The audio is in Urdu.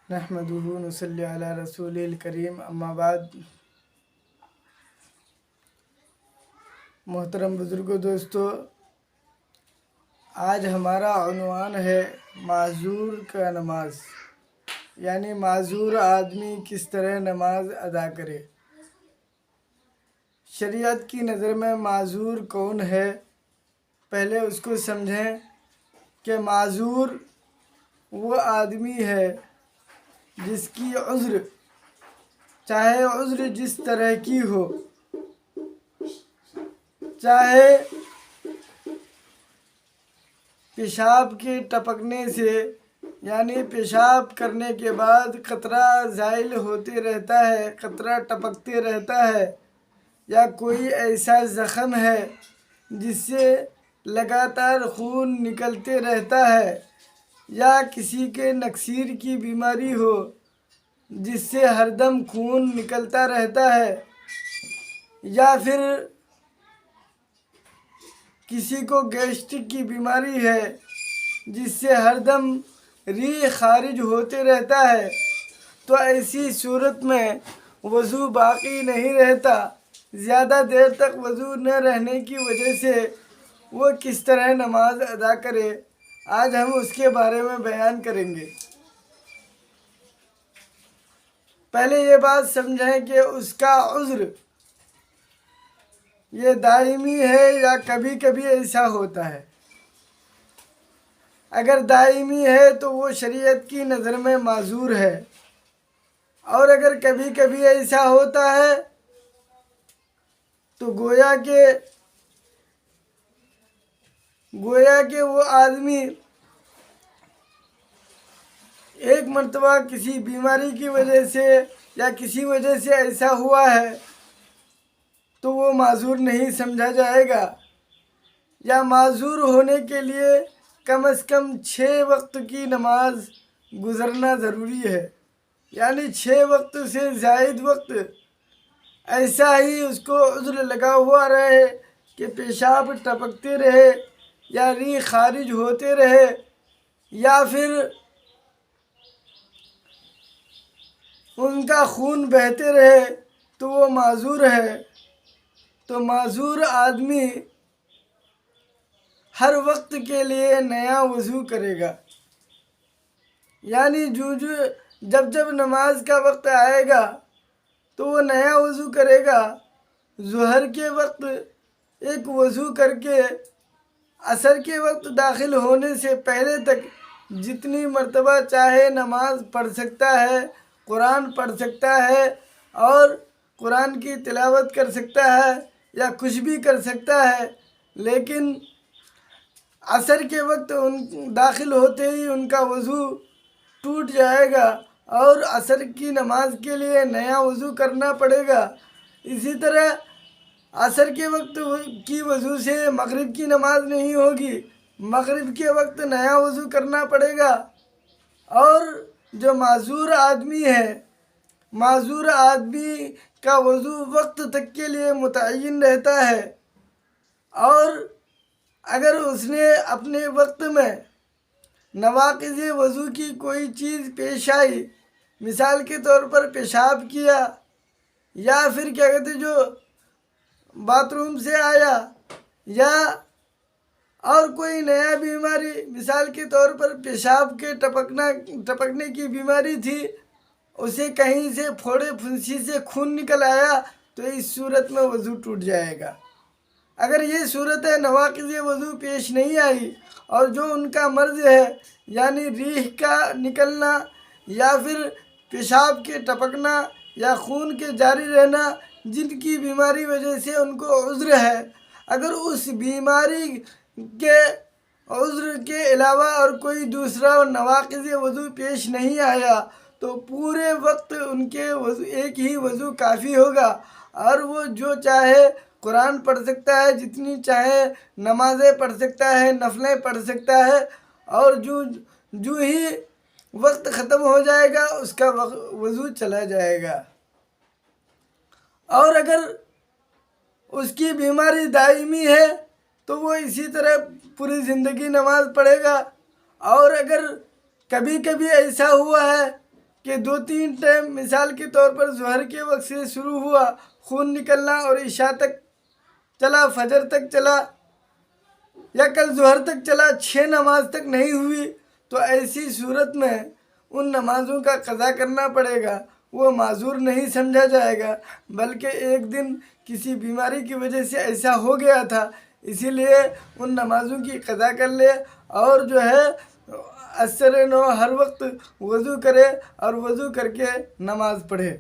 نحمدہ ونصلی علی رسول الکریم اما بعد۔ محترم بزرگوں، دوستو، آج ہمارا عنوان ہے معذور کا نماز، یعنی معذور آدمی کس طرح نماز ادا کرے۔ شریعت کی نظر میں معذور کون ہے؟ پہلے اس کو سمجھیں کہ معذور وہ آدمی ہے جس کی عذر، چاہے عذر جس طرح کی ہو، چاہے پیشاب کے ٹپکنے سے، یعنی پیشاب کرنے کے بعد قطرہ زائل ہوتے رہتا ہے، قطرہ ٹپکتے رہتا ہے، یا کوئی ایسا زخم ہے جس سے لگاتار خون نکلتے رہتا ہے، یا کسی کے نکسیر کی بیماری ہو جس سے ہر دم خون نکلتا رہتا ہے، یا پھر کسی کو گیسٹرک کی بیماری ہے جس سے ہر دم ریح خارج ہوتے رہتا ہے، تو ایسی صورت میں وضو باقی نہیں رہتا۔ زیادہ دیر تک وضو نہ رہنے کی وجہ سے وہ کس طرح نماز ادا کرے، آج ہم اس کے بارے میں بیان کریں گے۔ پہلے یہ بات سمجھیں کہ اس کا عذر یہ دائمی ہے یا کبھی کبھی ایسا ہوتا ہے۔ اگر دائمی ہے تو وہ شریعت کی نظر میں معذور ہے، اور اگر کبھی کبھی ایسا ہوتا ہے تو گویا کہ وہ آدمی ایک مرتبہ کسی بیماری کی وجہ سے یا کسی وجہ سے ایسا ہوا ہے تو وہ معذور نہیں سمجھا جائے گا، یا معذور ہونے کے لیے کم از کم 6 وقت کی نماز گزرنا ضروری ہے، یعنی 6 وقت سے زائد وقت ایسا ہی اس کو عذر لگا ہوا رہے کہ پیشاب ٹپکتے رہے، یا ریح خارج ہوتے رہے، یا پھر ان کا خون بہتے رہے، تو وہ معذور ہے۔ تو معذور آدمی ہر وقت کے لیے نیا وضو کرے گا، یعنی جب نماز کا وقت آئے گا تو وہ نیا وضو کرے گا۔ ظہر کے وقت ایک وضو کر کے عصر کے وقت داخل ہونے سے پہلے تک جتنی مرتبہ چاہے نماز پڑھ سکتا ہے، قرآن پڑھ سکتا ہے، اور قرآن کی تلاوت کر سکتا ہے، یا کچھ بھی کر سکتا ہے، لیکن عصر کے وقت داخل ہوتے ہی ان کا وضو ٹوٹ جائے گا، اور عصر کی نماز کے لیے نیا وضو کرنا پڑے گا۔ اسی طرح عصر کے وقت کی وضو سے مغرب کی نماز نہیں ہوگی، مغرب کے وقت نیا وضو کرنا پڑے گا۔ اور جو معذور آدمی ہے، معذور آدمی کا وضو وقت تک کے لیے متعین رہتا ہے، اور اگر اس نے اپنے وقت میں نواقض وضو کی کوئی چیز پیش آئی، مثال کے طور پر پیشاب کیا، یا پھر کیا کہتے جو باتھ روم سے آیا، یا اور کوئی نیا بیماری، مثال کے طور پر پیشاب کے ٹپکنے کی بیماری تھی، اسے کہیں سے پھوڑے پھنسی سے خون نکل آیا، تو اس صورت میں وضو ٹوٹ جائے گا۔ اگر یہ صورت نواقض وضو پیش نہیں آئی، اور جو ان کا مرض ہے، یعنی ریح کا نکلنا، یا پھر پیشاب کے ٹپکنا، یا خون کے جاری رہنا، جن کی بیماری وجہ سے ان کو عذر ہے، اگر اس بیماری کے عذر کے علاوہ اور کوئی دوسرا نواقض وضو پیش نہیں آیا، تو پورے وقت ان کے ایک ہی وضو کافی ہوگا، اور وہ جو چاہے قرآن پڑھ سکتا ہے، جتنی چاہے نمازیں پڑھ سکتا ہے، نفلیں پڑھ سکتا ہے، اور جو ہی وقت ختم ہو جائے گا اس کا وضو چلا جائے گا۔ اور اگر اس کی بیماری دائمی ہے تو وہ اسی طرح پوری زندگی نماز پڑھے گا، اور اگر کبھی کبھی ایسا ہوا ہے کہ 2-3 ٹائم مثال کے طور پر ظہر کے وقت سے شروع ہوا خون نکلنا اور عشاء تک چلا، فجر تک چلا، یا کل ظہر تک چلا، 6 نماز تک نہیں ہوئی، تو ایسی صورت میں ان نمازوں کا قضا کرنا پڑے گا، وہ معذور نہیں سمجھا جائے گا، بلکہ ایک دن کسی بیماری کی وجہ سے ایسا ہو گیا تھا، اسی لیے ان نمازوں کی قضا کر لے، اور جو ہے عصر نو ہر وقت وضو کرے اور وضو کر کے نماز پڑھے۔